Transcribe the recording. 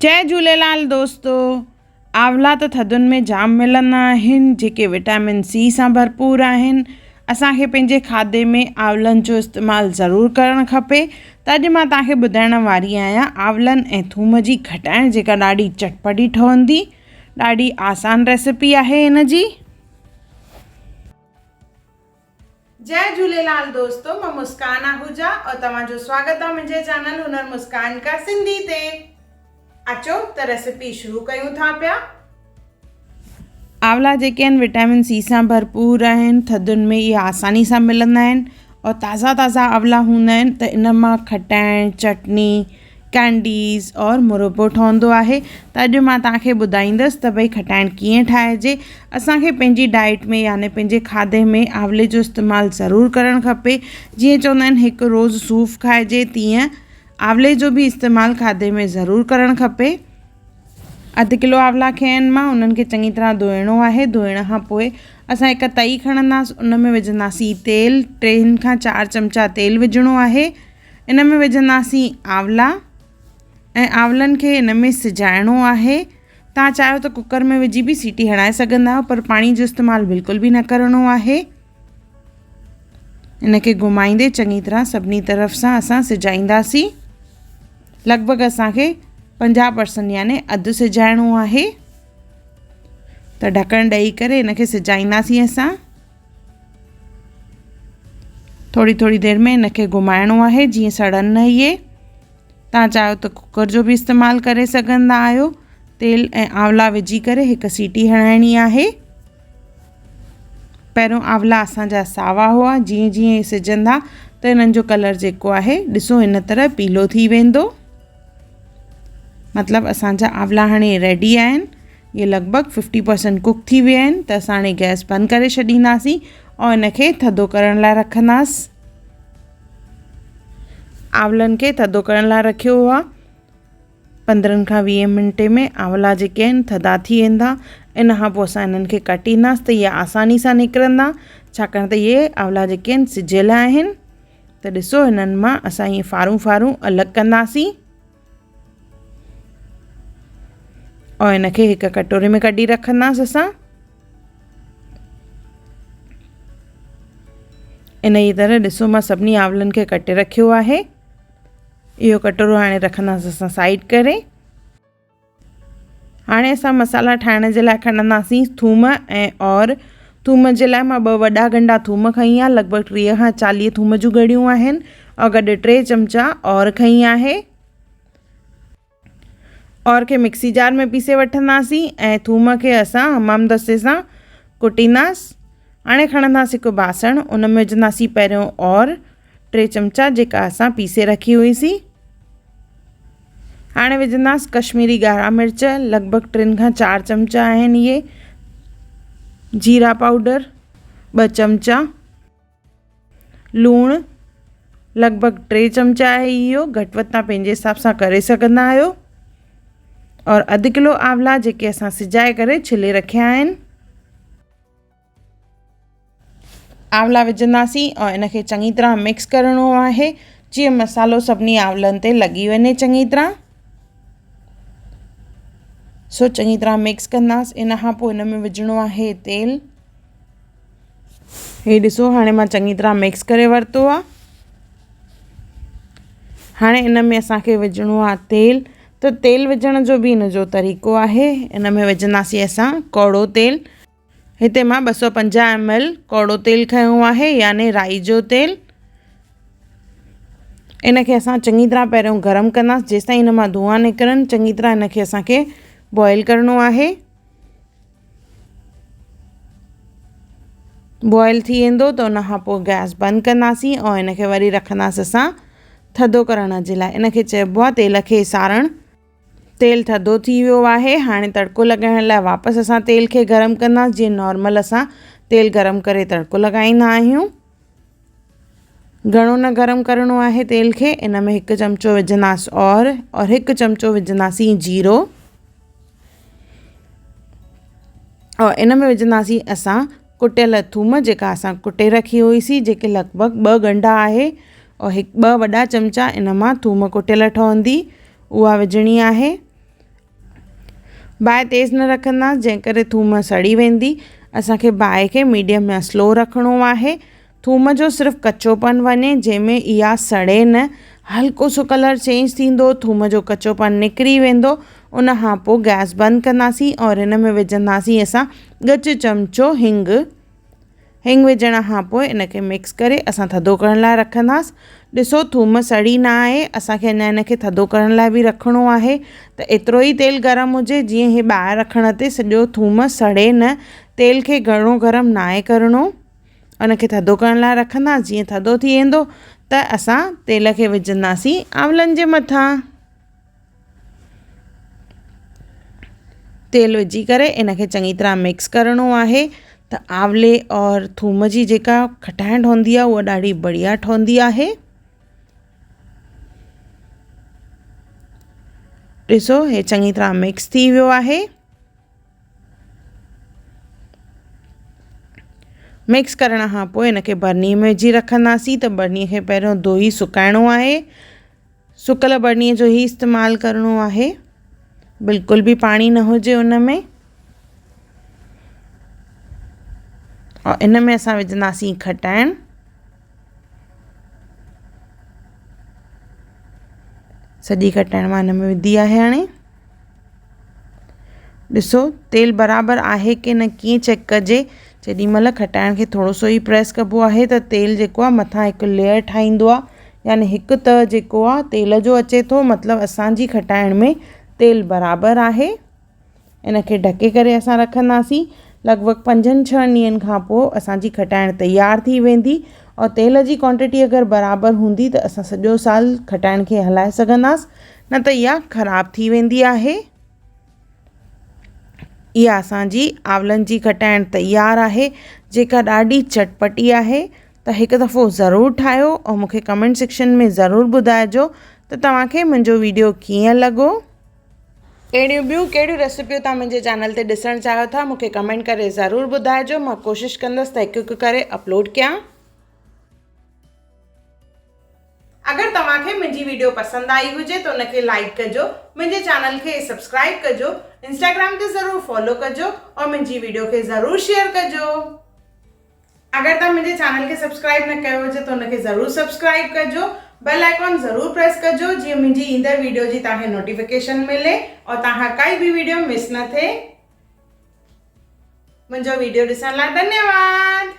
जय झूलेलाल दोस्तों। आंवला त थधुनि में जाम मिलंदा आहिनि जेके विटामिन सी सां भरपूर आहिनि। असांखे पंहिंजे खाधे में आंवलनि जो इस्तेमालु ज़रूरु करणु खपे। त अॼु मां तव्हांखे ॿुधाइण वारी आहियां आंवलनि ऐं थूम जी खटाइण जेका ॾाढी चटपटी ठहंदी। ॾाढी आसान रेसिपी आहे हिन जी। जय झूलेलाल दोस्तों, मां मुस्कान आहूजा और तव्हांजो स्वागत आहे मुंहिंजे चैनल हुनर मुस्कान का सिंधी ते। अचो त रेसिपी शुरू कयूं था पिया। आंवला जेके आहिनि विटामिन सी सां भरपूर आहिनि। थधुनि में इहे आसानी सां मिलंदा आहिनि और ताज़ा ताज़ा आंवला हूंदा आहिनि त इन मां खटाइण, चटनी, कैंडीज़ और मुरब्बो ठहंदो आहे। त अॼु मां तव्हांखे ॿुधाईंदसि त भई खटाइण कीअं ठाहिजे। असांखे पंहिंजी डाइट में यानी पंहिंजे खाधे में आंवले जो इस्तेमालु ज़रूरु करणु खपे। जीअं चवंदा आहिनि हिकु रोज़ु सूफ़ खाइजे, तीअं आंवले जो बि इस्तेमालु खाधे में ज़रूरु करणु खपे। अधु किलो आंवला खंया आहिनि मां, उन्हनि खे चङी तरह धोइणो आहे। धोइण खां पोइ असां हिकु तई खणंदासीं, उन में विझंदासीं तेल। 3 खां 4 चमचा तेल विझणो आहे। इन में विझंदासीं आंवला ऐं आंवलनि खे इन में सिजाइणो आहे। तव्हां चाहियो त कुकर में विझी बि सीटी हणाए सघंदा आहियो, पर पाणी जो इस्तेमालु बिल्कुलु बि न करिणो आहे। इन खे घुमाईंदे चङी तरह सभिनी तरफ़ सां असां सिजाईंदासीं। लॻभॻि असांखे 50% यानी अधु सिजाइणो आहे। त ढकणु ॾेई करे इन खे सिजाईंदासीं असां। थोरी थोरी देरि में इन खे घुमाइणो आहे जीअं सड़नि न इहे। तव्हां चाहियो त कुकर जो बि इस्तेमालु करे सघंदा आहियो। तेल ऐं आंवला विझी करे हिकु सीटी हणाइणी आहे। पहिरियों आंवला असांजा सावा हुआ, जीअं जीअं इहे सिजंदा त इन्हनि जो कलर जेको आहे ॾिसो हिन तरह पीलो थी वेंदो। मतिलबु असांजा आंवला हाणे रेडी आहिनि। इहे लॻभॻि 50% कुक थी विया आहिनि। त असां हाणे गैस बंदि करे छॾींदासीं और इन खे थधो करण लाइ रखंदासीं। आंवलनि खे थधो करण लाइ रखियो हुआ। 15 खां 20 मिंटे में आंवला जेके आहिनि थधा थी वेंदा। इन खां पोइ असां इन्हनि खे कटींदासीं त इहे आसानी सां निकिरंदा, छाकाणि त इहे आंवला जेके आहिनि सिजियल आहिनि। त ॾिसो हिननि मां असां इहे फारूं फारूं अलॻि कंदासीं और इन खे हिकु कटोरे में कढी रखंदासीं असां। इन जी तरह ॾिसो मां सभिनी आंवलनि खे कटे रखियो आहे। इहो कटोरो हाणे रखंदासीं असां साइड करे। हाणे असां मसाला ठाहिण जे लाइ खणंदासीं थूम और थूम जे लाइ मां 2 वॾा गंढा थूम खई आहे। लॻभॻि 30 खां 40 थूम जूं ॻड़ियूं आहिनि और गॾु 3 चमचा और खई आहे। और खे मिक्सी जार में पीसे वठंदासीं ऐं थूम खे असां हमाम दस्ते सां कुटींदासीं। हाणे खणंदासीं हिकु बासण, उन में विझंदासीं पहिरियों और 3 चमचा जेका असां पीसे रखी हुईसीं। हाणे विझंदासीं कश्मीरी ॻाढ़ा मिर्च, लॻभॻि 3 खां 4 चमचा आहिनि इहे। जीरा पाउडर 2 चमचा। लूणु लॻभॻि 3 चमचा आहे इहो, घटि वधि तव्हां पंहिंजे हिसाब सां करे सघंदा आहियो। और अधु किलो आंवला जेके असां सिजाए करे छिले रखिया आहिनि। आंवला विझंदासीं और इन खे चङी तरह मिक्स करिणो आहे जीअं मसालो सभिनी आंवलनि ते लॻी वञे चङी तरह। सो चङी तरह मिक्स कंदासीं। इन खां पोइ इन में विझणो आहे तेल। हे ॾिसो हाणे मां चङी तरह मिक्स करे वरितो आहे। हाणे इन में असांखे विझणो आहे तेल। त तेल विझण जो बि इन जो तरीक़ो आहे। इन में विझंदासीं असां कौड़ो तेल। हिते मां 250 ml कौड़ो तेल खयो आहे यानी राई जो तेल। इन खे असां चङी तरह पहिरियों गरम कंदासीं जेसिताईं इन मां धुआं निकिरनि। चङी तरह इन खे असांखे बॉइल करिणो आहे। बॉइल थी वेंदो त उन खां पोइ गैस बंदि कंदासीं और इन खे वरी रखंदासीं असां थधो करण जे लाइ। इन खे चइबो आहे तेल खे सारणु। तेल थधो थी वियो आहे। हाणे तड़को लॻाइण लाइ वापसि असां तेल खे गरम कंदासीं जीअं नॉर्मल असां तेल गरम करे तड़को लॻाईंदा आहियूं। घणो न गरम करिणो आहे तेल खे। इन में 1 चमचो विझंदासीं और 1 चमचो विझंदासीं जीरो और इन में विझंदासीं असां कुटियल थूम जेका असां कुटे रखी हुईसीं, जेके लॻभॻि 2 ॻंढा आहे और 2 वॾा चमचा इन मां थूम कुटियल ठहंदी, उहा विझणी आहे। बाहि तेज़ न रखंदासीं जंहिं करे थूम सड़ी वेंदी। असांखे बाहि खे मीडियम या स्लो रखिणो आहे। थूम जो सिर्फ़ु कचोपन वञे, जंहिंमें इहा सड़े न। हल्को सो कलर चेंज थींदो, थूम जो कचोपन निकिरी वेंदो। उन खां पोइ गैस बंदि कंदासीं और हिन में विझंदासीं असां ॻच चमिचो हिंग। हिंग विझण खां पोइ इनखे मिक्स करे असां थधो करण लाइ रखंदासीं। ॾिसो थूम सड़ी न आहे, असांखे अञा हिनखे थधो करण लाइ बि रखिणो आहे। त एतिरो ई तेल गरम हुजे जीअं इहे ॿाहिरि रखण ते सॼो थूम सड़े न। तेल खे घणो गरम न आहे करिणो। उनखे थधो करण लाइ रखंदासीं। जीअं थधो थी वेंदो त असां तेल खे विझंदासीं आंवलनि जे मथां। तेल विझी करे इनखे चङी तरह मिक्स करिणो आहे। त आंवले और थूम जी जेका खटाइण ठहंदी आहे उहा ॾाढी बढ़िया ठहंदी आहे। ॾिसो हे चङी तरह मिक्स थी वियो आहे। मिक्स करण खां पोइ इनखे बरनी में विझी रखंदासीं। त बरनीअ खे पहिरियों धोई सुकाइणो आहे। सुकल बरनीअ जो ई इस्तेमालु करिणो आहे, बिल्कुलु बि पाणी न हुजे उन में। और इन में असां विझंदासीं खटाइण। सॼी खटाइण मां हिन में विधी आहे। हाणे ॾिसो तेल बराबरि आहे की न, कीअं चेक कजे। जेॾी महिल खटाइण खे थोरो सो ई प्रेस कबो आहे त तेल जेको आहे मथां हिकु लेयर ठाहींदो आहे, यानी हिकु तह जेको आहे तेल जो अचे थो, मतिलबु असांजी खटाइण में तेल बराबरि आहे। इनखे ढके करे असां रखंदासीं। लॻभॻि 5-6 ॾींहंनि खां पोइ असांजी खटाइण तयारु थी वेंदी। और तेल जी क्वांटिटी अगरि बराबरि हूंदी त असां सॼो साल खटाइण खे हलाए सघंदासीं, न त इहा ख़राबु थी वेंदी आहे। इहा असांजी आंवलनि जी खटाइण तयारु आहे, जेका ॾाढी चटपटी आहे। त हिकु दफ़ो ज़रूरु ठाहियो ऐं मूंखे कमेंट सेक्शन में ज़रूरु ॿुधाइजो त तव्हांखे मुंहिंजो वीडियो कीअं लॻो। अहिड़ियूं ॿियूं कहिड़ियूं रेसिपियूं तव्हां मुंहिंजे चैनल ते ॾिसणु चाहियो था, मूंखे कमेंट करे ज़रूरु ॿुधाइजो। मां कोशिशि कंदसि त हिकु हिकु करे अपलोड कयां। अगरि तव्हांखे मुंहिंजी वीडियो पसंदि आई हुजे त उनखे लाइक कजो, मुंहिंजे चैनल खे सब्सक्राइब कजो, इंस्टाग्राम ते ज़रूरु फॉलो कजो और मुंहिंजी वीडियो खे ज़रूरु शेयर कजो। अगरि तव्हां मुंहिंजे चैनल खे सब्सक्राइब न कयो हुजे त उनखे ज़रूरु सब्सक्राइब कजो। बेल आइकॉन ज़रूरु प्रेस कजो जीअं मुंहिंजी ईंदड़ वीडियो जी तव्हांखे नोटिफिकेशन मिले और तव्हां काई बि वीडियो मिस न थिए। मुंहिंजो वीडियो ॾिसण लाइ धन्यवाद।